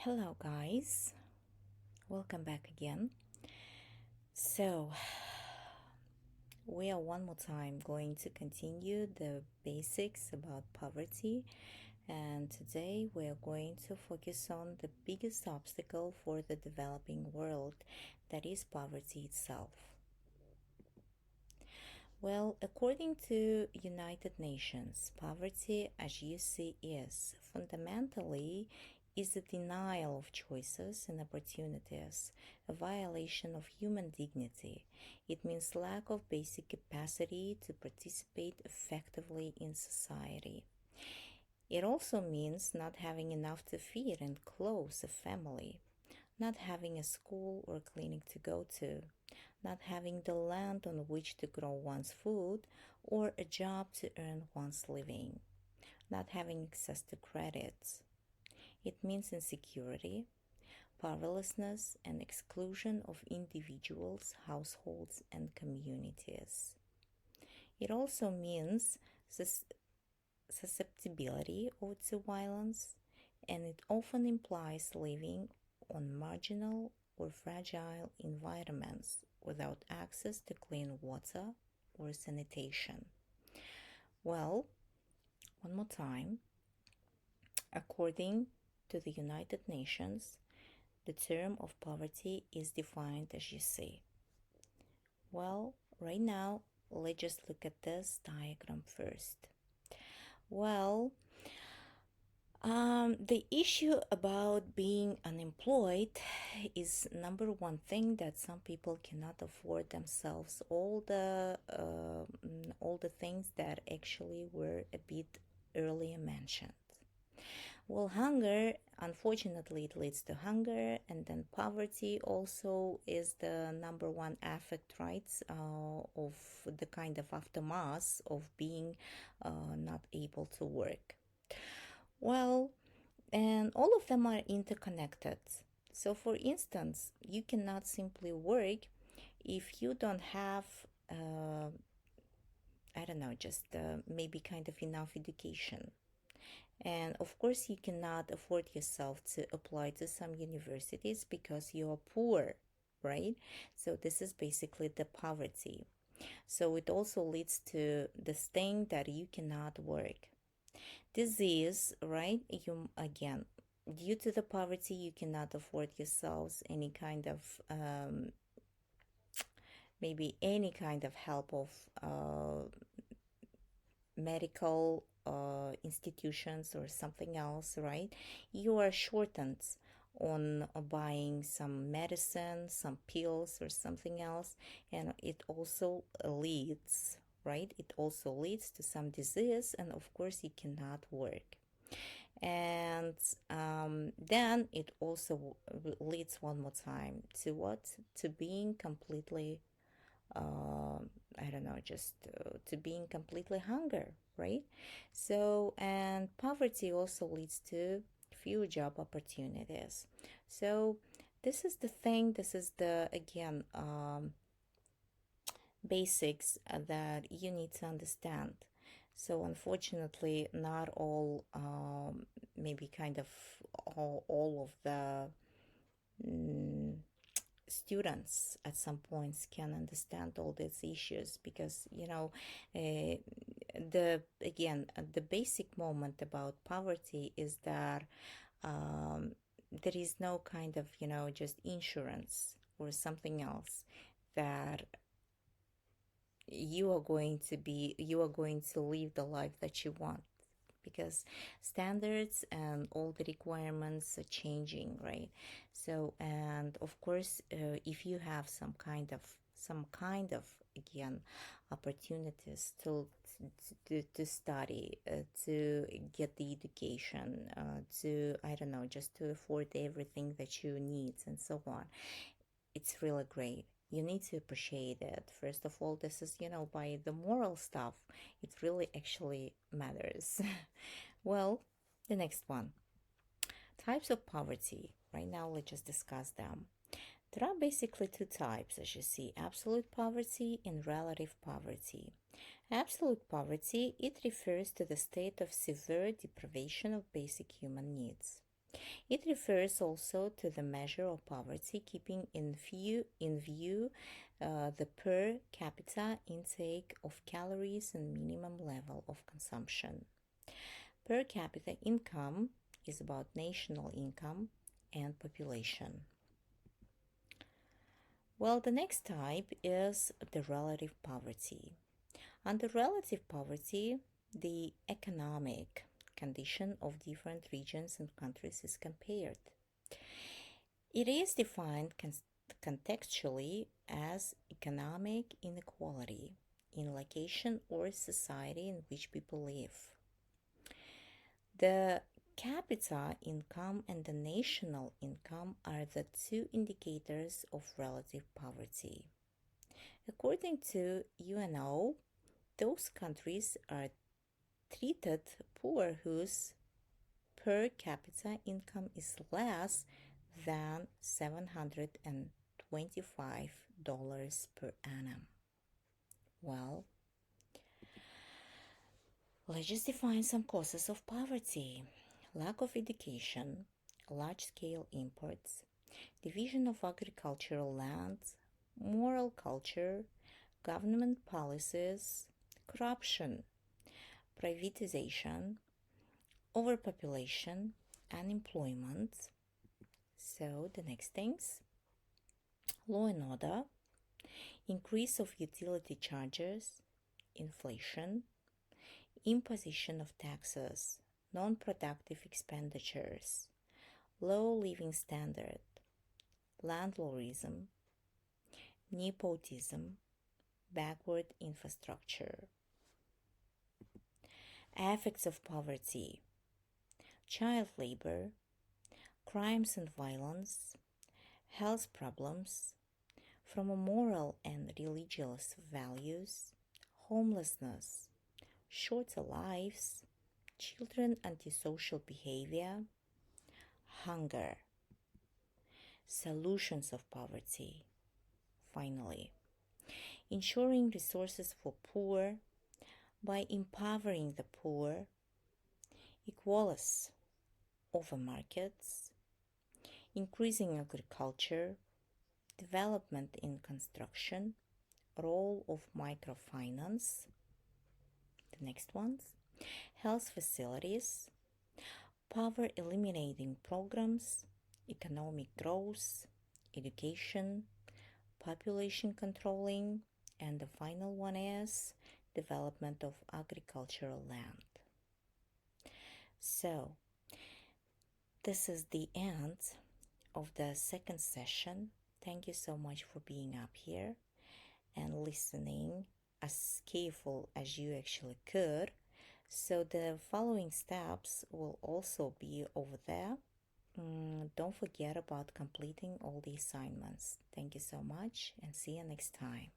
Hello, guys. Welcome back again. So, we are one more time going to continue the basics about poverty, and today we are going to focus on the biggest obstacle for the developing world, that is poverty itself. Well, according to United Nations, poverty, as you see, is fundamentally is a denial of choices and opportunities, a violation of human dignity. It means lack of basic capacity to participate effectively in society. It also means not having enough to feed and clothe a family, not having a school or clinic to go to, not having the land on which to grow one's food or a job to earn one's living, not having access to credits. It means insecurity, powerlessness, and exclusion of individuals, households, and communities. It also means susceptibility to violence, and it often implies living on marginal or fragile environments without access to clean water or sanitation. Well, one more time, according to the United Nations, the term of poverty is defined as you see. Well, right now, let's just look at this diagram first. Well, the issue about being unemployed is number one thing that some people cannot afford themselves all the things that actually were a bit earlier mentioned. Well, hunger, unfortunately, it leads to hunger, and then poverty also is the number one effect, right, of the kind of aftermath of being not able to work. Well, and all of them are interconnected. So, for instance, you cannot simply work if you don't have, I don't know, just maybe kind of enough education. And of course, you cannot afford yourself to apply to some universities because you are poor, right? So, this is basically the poverty. So, it also leads to this thing that you cannot work. Disease, right? You again, due to the poverty, you cannot afford yourselves any kind of maybe any kind of help of medical institutions or something else, right? You are shortened on buying some medicine, some pills, or something else, and it also leads, right? It also leads to some disease, and of course, you cannot work. And then it also leads one more time to what? To being completely I don't know, just to being completely hunger, right? So, and poverty also leads to few job opportunities. So, this is the thing, this is the, again, basics that you need to understand. So, unfortunately, not all, maybe kind of all of the mm, students at some points can understand all these issues because the again the basic moment about poverty is that um, there is no kind of just insurance or something else that you are going to live the life that you want because standards and all the requirements are changing, right? So, and of course, if you have some kind of again opportunities to study, to get the education, to I don't know, just to afford everything that you need and so on, it's really great. You need to appreciate it. First of all, this is, by the moral stuff, it really actually matters. Well, the next one, types of poverty. Right now, let's just discuss them. There are basically two types, as you see, absolute poverty and relative poverty. Absolute poverty, it refers to the state of severe deprivation of basic human needs. It refers also to the measure of poverty, keeping in view the per capita intake of calories and minimum level of consumption. Per capita income is about national income and population. Well, the next type is the relative poverty. Under relative poverty, the economic condition of different regions and countries is compared. It is defined contextually as economic inequality in location or society in which people live. The capita income and the national income are the two indicators of relative poverty. According to UNO, those countries are treated poor whose per capita income is less than $725 per annum. Well, let's just define some causes of poverty: lack of education, large scale imports, division of agricultural lands, moral culture, government policies, corruption, privatization, overpopulation, unemployment. So, the next things: law and order, increase of utility charges, inflation, imposition of taxes, non productive expenditures, low living standard, landlordism, nepotism, backward infrastructure. Effects of poverty: child labor, crimes and violence, health problems, from a moral and religious values, homelessness, shorter lives, children antisocial behavior, hunger. Solutions of poverty: finally, ensuring resources for poor by empowering the poor, equality over markets, increasing agriculture, development in construction, role of microfinance. The next ones: health facilities, poverty eliminating programs, economic growth, education, population controlling, and the final one is development of agricultural land. So, this is the end of the second session. Thank you so much for being up here and listening as careful as you actually could. So the following steps will also be over there. Don't forget about completing all the assignments. Thank you so much and see you next time.